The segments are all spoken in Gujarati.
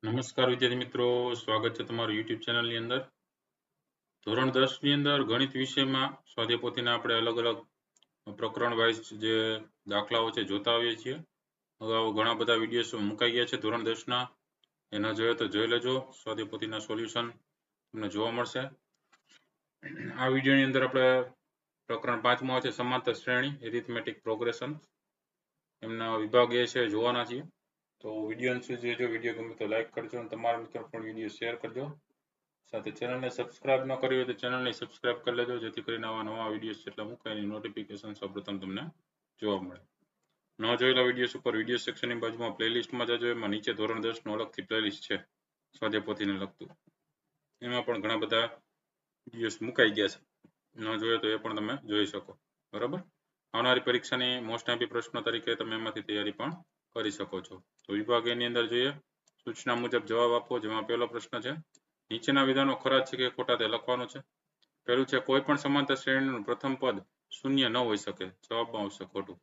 નમસ્કાર વિદ્યાર્થી મિત્રો, સ્વાગત છે તમારું YouTube ચેનલ ની અંદર. ધોરણ 10 ની અંદર ગણિત વિષયમાં સ્વાધ્યાય પોથીના આપણે અલગ અલગ પ્રકરણ વાઇઝ જે દાખલાઓ છે જોતા આવીએ છીએ. અગાઉ ઘણા બધા વિડીયોઝ મુકાઈ ગયા છે ધોરણ 10 ના. એ ન જોયો તો જોઈ લેજો. સ્વાધ્યાય પોથીના સોલ્યુશન તમને જોવા મળશે. આ વિડીયોની અંદર આપણે પ્રકરણ 5માં છે સમાંતર શ્રેણી એરિથમેટિક પ્રોગ્રેશન. એમના વિભાગ એ છે જોવાના છીએ. તો વિડીયો અંત સુધી જોજો. વિડીયો ગમે તો લાઈક કરજો અને તમારા મિત્રો પણ વિડીયો શેર કરજો. સાથે ચેનલને સબસ્ક્રાઇબ ન કરી હોય તો ચેનલને સબસ્ક્રાઇબ કરી લેજો, જેથી કરીને નવા વિડીયોઝ જેટલા મૂકાય એની નોટિફિકેશન સૌપ્રથમ તમને જોવા મળે. ન જોયેલા વિડીયોઝ ઉપર વિડીયો સેક્શનની બાજુમાં પ્લેલિસ્ટમાં જજો. એમાં નીચે ધોરણ 10 નો અલગથી પ્લેલિસ્ટ છે સ્વાધ્યાય પોથીને લગતું. એમાં પણ ઘણા બધા વિડીયોઝ મુકાઈ ગયા છે. ન જોયો તો એ પણ તમે જોઈ શકો. બરાબર. આવનારી પરીક્ષાની મોસ્ટ આઈએમપી પ્રશ્નો તરીકે તમે એમાંથી તૈયારી પણ કરી શકો છો. તો વિભાગ એની અંદર જોઈએ. સૂચના મુજબ જવાબ આપો. જેમાં પહેલો પ્રશ્ન છે, નીચેના વિધાનો ખરા છે કે ખોટા તે લખવાનું છે. પહેલું છે, કોઈ પણ સમાંતર શ્રેણીનું પ્રથમ પદ શૂન્ય ન હોઈ શકે. જવાબમાં આવશે ખોટું.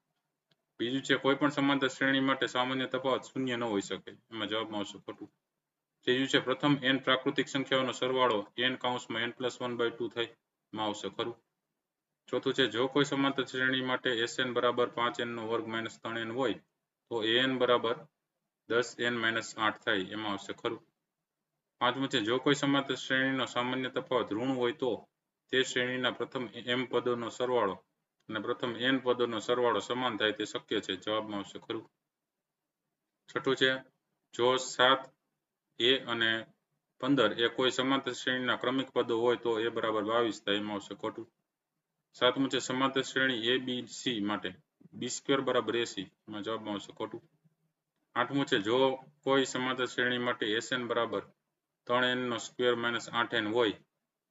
બીજું છે, કોઈ પણ સમાંતર શ્રેણી માટે સામાન્ય તફાવત શૂન્ય ન હોઈ શકે. એમાં જવાબમાં આવશે ખોટું. ત્રીજું છે, પ્રથમ n પ્રાકૃતિક સંખ્યાઓનો સરવાળો n કૌંસમાં n+1/2 થાય. એમાં આવશે ખરું. ચોથું છે, જો કોઈ સમાંતર શ્રેણી માટે Sn બરાબર 5n² - 3n હોય તો an બરાબર 10n - 8 થાય. એમાં આવશે ખરું. પાંચમું છે, જો કોઈ સમાંતર શ્રેણીનો સામાન્ય તફાવત ઋણ હોય તો તે શ્રેણીના પ્રથમ m પદોનો સરવાળો અને પ્રથમ n પદોનો સરવાળો સમાન થાય તે શક્ય છે. જવાબમાં આવશે ખરું. છઠ્ઠું છે, જો 7 a અને 15 એ કોઈ સમાંતર શ્રેણીના ક્રમિક પદો હોય તો a બરાબર 22 થાય. એમાં આવશે ખોટું. સાતમું છે, સમાંતર શ્રેણી abc માટે b² બરાબર 80. એમાં જવાબમાં આવશે ખોટું. આઠમું છે, જો કોઈ સમાંતર શ્રેણી માટે Sn બરાબર 3n² - 8n હોય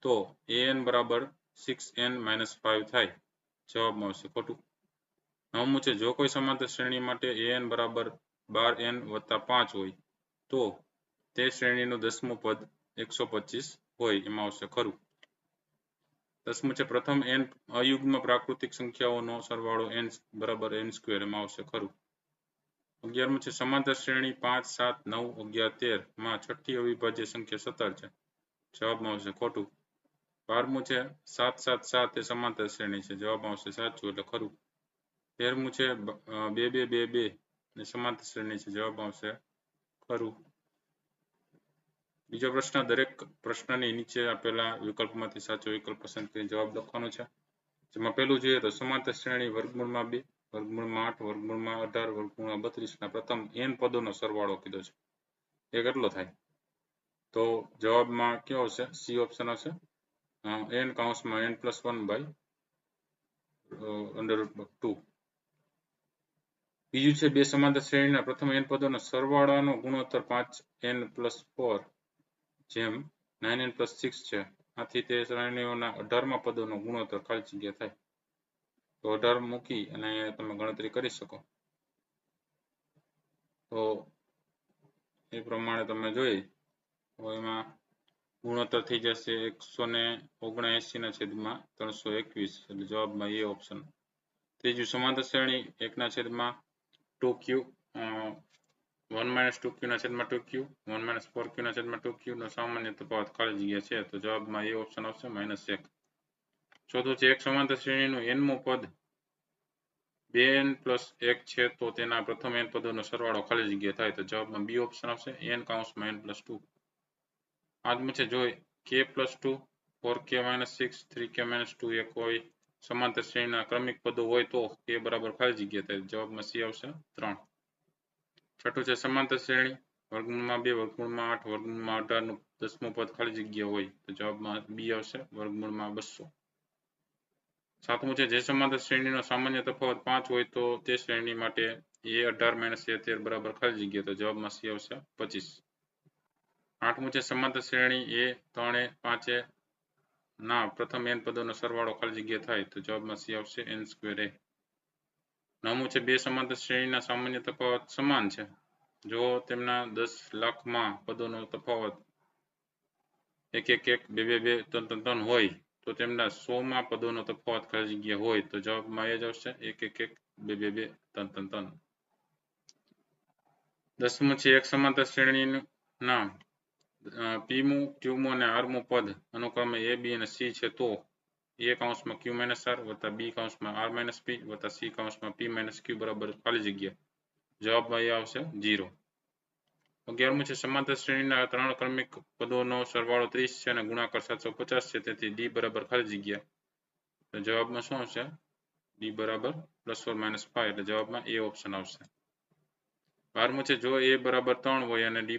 તો an બરાબર 6n - 5 થાય. જવાબમાં આવશે ખોટું. નવમું છે, જો કોઈ સમાંતર શ્રેણી માટે an બરાબર 12n + 5 હોય તો તે શ્રેણીનું 10મું પદ 125 હોય. એમાં આવશે ખરું. 10મું છે, પ્રથમ n અયુગ્મ પ્રાકૃતિક સંખ્યાઓનો સરવાળો n બરાબર n². એમાં આવશે ખરું. 11મું છે, સમાંતર શ્રેણી 5 7 9 11 13 માં છઠ્ઠી અવિભાજ્ય સંખ્યા 17 છે. જવાબમાં આવશે ખોટું. 12મું છે, 7 7 7 એ સમાંતર શ્રેણી છે. જવાબમાં આવશે સાચું એટલે ખરું. 13મું છે, 2 2 2 2 એ સમાંતર શ્રેણી છે. જવાબમાં આવશે ખરું. બીજો પ્રશ્ન, દરેક પ્રશ્નની નીચે આપેલા વિકલ્પમાંથી સાચો વિકલ્પ પસંદ કરી જવાબ લખવાનો છે. જેમાં પહેલું જોઈએ તો સમાંતર શ્રેણી વર્ગમૂળમાં 2 વર્ગમૂળમાં 8 વર્ગમૂળમાં 18 વર્ગમૂળમાં 32 ના પ્રથમ n પદોનો સરવાળો કીધો છે. એ કેટલો થાય? તો જવાબમાં કયો આવશે? સી ઓપ્શન આવશે. n કૌંસમાં n+1/√2. બીજું છે, બે સમાંતર શ્રેણીના પ્રથમ n પદોનો સરવાળાનો ગુણોત્તર 5n+4 જેમ 9n+6 છે. આથી તે શ્રેણીઓના 18મા પદોનો ગુણોત્તર ખાલી જગ્યા થાય. તો 18 મૂકી અને તમે ગણતરી કરી શકો. તો એ પ્રમાણે તમે જોઈ તો એમાં ગુણોત્તર થઈ જશે 179/321. એટલે જવાબમાં એ ઓપ્શન. ત્રીજું, સમાંતર શ્રેણી 1/2q 1 - 2q/2q 1 - 4q/2q નો સામાન્ય તફાવત ખાલી જગ્યા છે. તો જવાબમાં એ ઓપ્શન આવશે -1. ચોથું છે, એક સમાંતર શ્રેણીનું nમું પદ 2n+1 છે તો તેના પ્રથમ n પદોનો સરવાળો ખાલી જગ્યા થાય. તો જવાબમાં બી ઓપ્શન આવશે n કૌંસમાં n+2. પાંચમું છે, જો k+2 4k-6 3k-2 એ કોઈ સમાંતર શ્રેણીના ક્રમિક પદો હોય તો k બરાબર ખાલી જગ્યા થાય. જવાબમાં સી આવશે 3. છઠ્ઠું છે, સમાંતર શ્રેણી વર્ગમૂળમાં 2 વર્ગમૂળમાં 8 વર્ગમૂળમાં 18 નું 10મું પદ ખાલી જગ્યા હોય. તો જવાબમાં બી આવશે વર્ગમૂળમાં 200. સાતમું છે, જે સમાંતર શ્રેણીનો સામાન્ય તફાવત 5 હોય તો તે શ્રેણી માટે a18 - a13 બરાબર ખાલી જગ્યા. તો જવાબમાં સી આવશે 25. આઠમું છે, સમાંતર શ્રેણી a3 5 ના પ્રથમ n પદોનો સરવાળો ખાલી જગ્યા થાય. તો જવાબમાં સી આવશે n²a. નવમું છે, બે સમાંતર શ્રેણીના સામાન્ય તફાવત સમાન છે. જો તેમના 10 લાખમાં પદોનો તફાવત 1 1 1 2 2 2 3 3 હોય તો તેમના 100માં પદોનો તફાવત ખાલી જગ્યા હોય. તો જવાબમાં એ જ આવશે 1 1 1 2 2 2 3 3 3. 10મું છે, એક સમાંતર શ્રેણીનું નામ પીમું, ક્યુમું અને આરમું પદ અનુક્રમે a, b અને c છે તો a કૌંસમાં q - r વત્તા b કૌંસમાં r - p વત્તા c કૌંસમાં p - q બરાબર ખાલી જગ્યા. જવાબમાં એ આવશે 0. 11મું છે સમાંતર શ્રેણીના ત્રણ ક્રમિક પદોનો સરવાળો 30 છે અને ગુણાકાર 750 છે, તેથી d બરાબર ખાલી જગ્યા. તો જવાબમાં શું આવશે? d બરાબર +or -5 એટલે જવાબમાં એ ઓપ્શન આવશે. 12મું છે જો a બરાબર 3 હોય અને d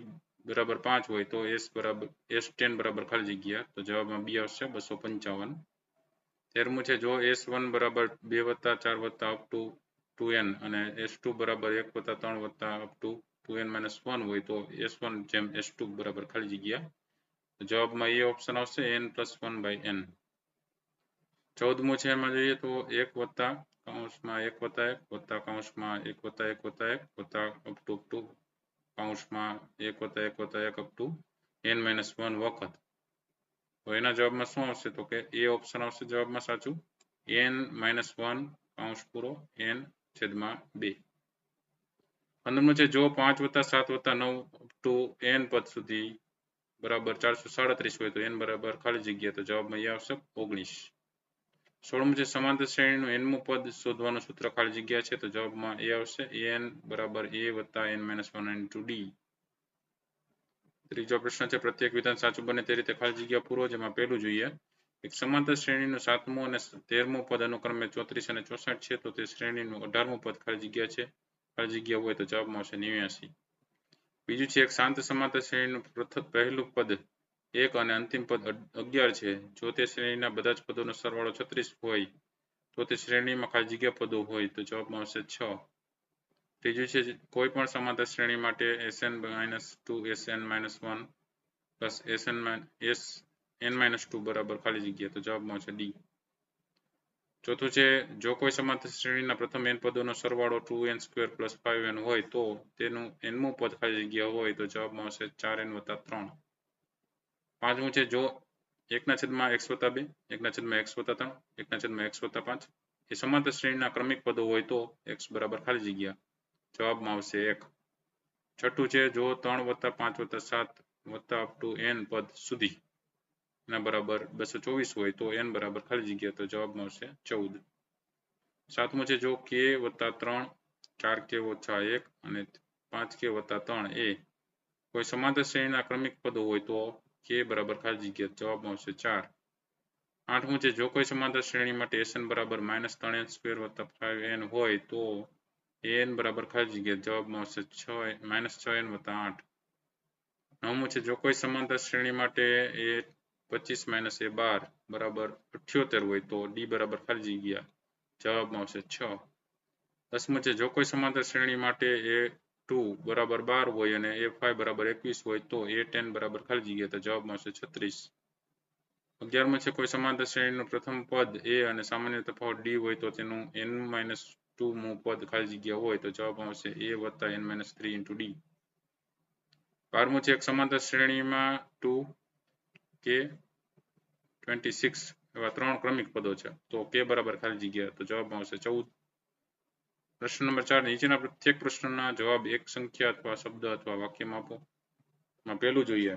બરાબર 5 હોય તો S10 બરાબર ખાલી જગ્યા. તો જવાબમાં b આવશે 255. 13મું છે જો S1 બરાબર 2 + 4 + up to 2n અને S2 બરાબર 1 + 3 + up to 2n - 1 હોય તો S1 જેમ S2 બરાબર ખાલી જગ્યા. તો જવાબમાં એ ઓપ્શન આવશે n+1/n. 14મું છે એમાં જોઈએ તો 1 વત્તા કૌંસમાં 1 વત્તા 1 વત્તા કૌંસમાં 1 વત્તા 1 વત્તા 1 વત્તા up to કૌંસમાં 1 વત્તા 1 વત્તા 1 up to n-1 વખત. તો એના જવાબમાં શું આવશે? તો કે એ ઓપ્શન આવશે જવાબમાં સાચું. n-1 કૌંસ પૂરો n/2. 15મું છે જો 5 વત્તા 7 વત્તા 9 up to n પદ સુધી બરાબર 437 હોય તો n બરાબર ખાલી જગ્યા. તો જવાબમાં એ આવશે 19. 16મું છે સમાંતર શ્રેણીનું nમું પદ શોધવાનું સૂત્ર ખાલી જગ્યા છે. તો જવાબમાં એ આવશે n બરાબર a વત્તા n-1 into d. ત્રીજો પ્રશ્ન છે પ્રત્યેક વિધાન સાચું બને તે રીતે ખાલી જગ્યા પૂરો. જેમાં પહેલું જોઈએ એક સમાંતર શ્રેણીનું 7મું અને 13મું પદ અનુક્રમે 34 અને 64 છે તો તે શ્રેણીનું 18મું પદ ખાલી જગ્યા છે. ખાલી જગ્યા હોય તો જવાબમાં આવશે 89. બીજું છે એક શાંત સમાંતર શ્રેણીનું પહેલું પદ 1 અને અંતિમ પદ 11 છે. જો તે શ્રેણીના બધા જ પદોનો સરવાળો 36 હોય તો તે શ્રેણીમાં ખાલી જગ્યા પદો હોય તો જવાબમાં આવશે 6. ત્રીજું છે કોઈ પણ સમાંતર શ્રેણી માટે Sn-2 Sn-1 plus Sn-2 બરાબર ખાલી જગ્યા. તો જવાબમાં આવશે D. ચોથું છે જો કોઈ સમાંતર શ્રેણીના પ્રથમ n પદોનો સરવાળો 2n² + 5n હોય તો તેનું nમું પદ ખાલી જગ્યા હોય તો જવાબમાં આવશે 4n + 3. પાંચમું છે જો 1/x+2 1/x+3 1/x+5 એ સમાંતર શ્રેણીના ક્રમિક પદો હોય તો x બરાબર ખાલી જગ્યા. જવાબમાં આવશે 1. છઠ્ઠું છે જો 3 + 5 + 7 up to n પદ સુધી ના બરાબર 224 હોય તો n બરાબર ખાલી જગ્યા. તો જવાબમાં આવશે 14. સાતમું છે જો k + 3 4k - 1 અને 5k + 3 એ કોઈ સમાંતર શ્રેણીના ક્રમિક પદો હોય તો k બરાબર ખાલી જગ્યા. જવાબમાં આવશે 4. આઠમું છે જો કોઈ સમાંતર શ્રેણી માટે Sn બરાબર -3n² + 5n હોય તો an બરાબર ખાલી જગ્યા. જવાબમાં આવશે -6n + 8. નવમું છે જો કોઈ સમાંતર શ્રેણી માટે a25 - a12 બરાબર 78 હોય તો d બરાબર ખાલી જગ્યા. જવાબમાં આવશે 6. 10મું છે જો કોઈ સમાંતર શ્રેણી માટે a2 બરાબર 12 હોય અને a5 બરાબર 21 હોય તો a10 બરાબર ખાલી જગ્યા. તો જવાબમાં આવશે 36. 11મું છે કોઈ સમાંતર શ્રેણીનું પ્રથમ પદ a અને સામાન્ય તફાવત d હોય તો તેનું n-2મું પદ ખાલી જગ્યા હોય તો જવાબમાં આવશે a વત્તા n-3 into d. 12મું છે એક સમાંતર શ્રેણીમાં 2k 26 એવા ત્રણ ક્રમિક પદો છે તો k બરાબર ખાલી જગ્યા. તો જવાબમાં આવશે 14. પ્રશ્ન નંબર 4 નીચેના પ્રત્યેક પ્રશ્નના જવાબ એક સંખ્યા અથવા શબ્દ અથવા વાક્યમાં આપો. માં પહેલું જોઈએ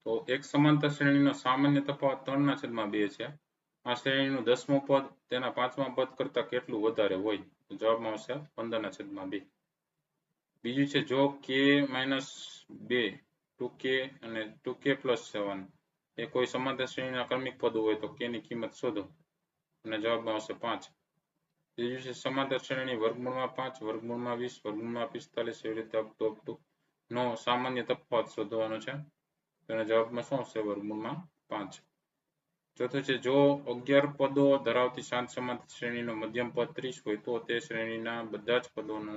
તો એક સમાંતર શ્રેણીનો સામાન્ય તફાવત 3/2 છે. આ શ્રેણીનું 10મું પદ તેના 5મા પદ કરતા કેટલું વધારે હોય? તો જવાબમાં આવશે 15/2. બીજું છે જો k - 2 2k અને 2k + 7 એ કોઈ સમાંતર શ્રેણીના ક્રમિક પદો હોય તો k ની કિંમત શોધો અને જવાબમાં આવશે 5. ત્રીજું છે સમાંતર શ્રેણી વર્ગમૂળમાં 5 વર્ગમૂળમાં 20 વર્ગમૂળમાં 45 એવી રીતે up to નો સામાન્ય તફાવત શોધવાનો છે. તેના જવાબમાં શું આવશે? વર્ગમૂળમાં 5. ચોથું છે જો 11 પદો ધરાવતી શાંત સમાંતર શ્રેણીનો મધ્યમ પદ 30 હોય તો તે શ્રેણીના બધા જ પદોનો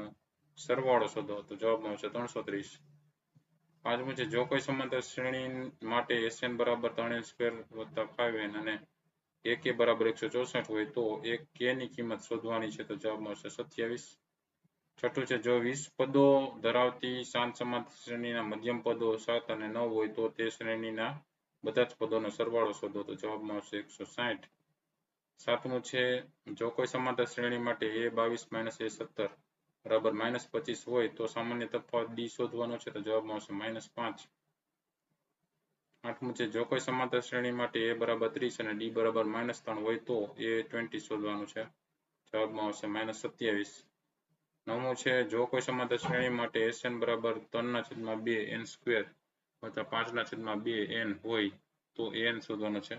સરવાળો શોધો. તો જવાબમાં આવશે 330. પાંચમું છે જો કોઈ સમાંતર શ્રેણી માટે Sn બરાબર 3n² + 5n અને ak બરાબર 164 હોય તો k ની કિંમત શોધવાની છે. તો જવાબમાં આવશે 27. છઠ્ઠું છે જો 20 પદો ધરાવતી શાંત સમાંતર શ્રેણીના મધ્યમ પદો 7 અને 9 હોય તો તે શ્રેણીના બધા જ પદોનો સરવાળો શોધો. તો જવાબમાં આવશે 160. સાતમું છે જો કોઈ સમાંતર શ્રેણી માટે a22 - a17 બરાબર -25 હોય તો સામાન્ય તફાવત d શોધવાનો છે. તો જવાબમાં આવશે -5. 8મું છે જો કોઈ સમાંતર શ્રેણી માટે a બરાબર 30 અને d બરાબર -3 હોય તો a 20 શોધવાનું છે. જવાબમાં આવશે -27. 9મું છે જો કોઈ સમાંતર શ્રેણી માટે Sn બરાબર 3/2 n સ્ક્વેર વત્તા 5/2 n હોય તો an શોધવાનો છે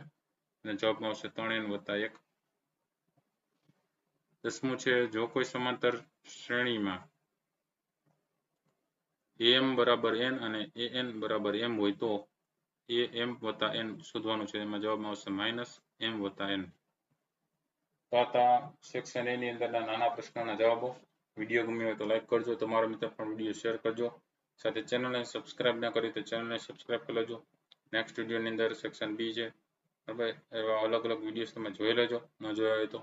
અને જવાબમાં આવશે 3n + 1. 10મું છે જો કોઈ સમાંતર શ્રેણીમાં am બરાબર n અને an બરાબર m હોય તો am + n શોધવાનું છે. એમાં જવાબમાં આવશે -m + n. તો આ સેક્શન A ની અંદરના નાના પ્રશ્નોના જવાબો. વિડીયો ગમ્યો હોય તો લાઈક કરજો, તમારા મિત્ર પણ વિડીયો શેર કરજો. સાથે ચેનલને સબસ્ક્રાઇબ ના કરી તો ચેનલને સબસ્ક્રાઇબ કરી લેજો. નેક્સ્ટ વિડીયોની અંદર સેક્શન B છે. હવે એવા અલગ અલગ વિડીયોઝ તમે જોઈ લેજો, ન જોયા હોય તો.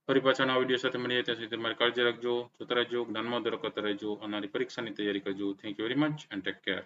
ફરી પાછા નવા વિડીયો સાથે મળીએ ત્યાં સુધી તમારી કાળજી રાખજો, જોતા રહેજો, જ્ઞાનમાં વધારો કરતા રહેજો, આવનારી પરીક્ષાની તૈયારી કરજો. Thank you very much and take care.